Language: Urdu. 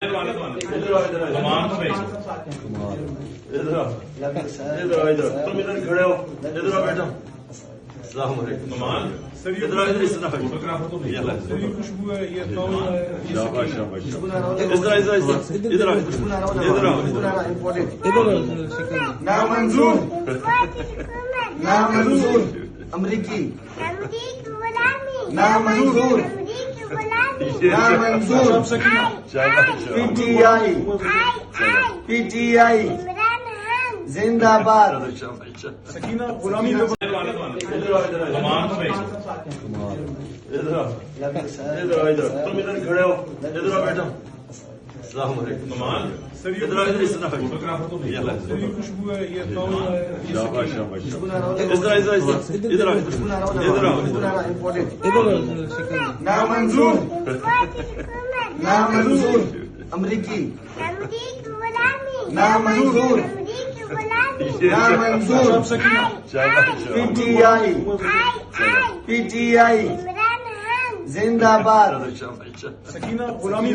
تم ادھر کھڑے ہو، ادھر بیٹھا. السلام علیکم. خوشبو ہے یہ نامنظور نامنظور امریکی نامنظور نامنظور پی ٹی آئی زندہ باد. سکینہ غلامی ادھر تم ادھر کھڑے ہو، ادھر بیٹھا. السلام علیکم. خوشبو ہے یہ نامنظور نامنظور امریکی نامنظور نامنظور پی ٹی آئی زندہ باد. سکینہ غلامی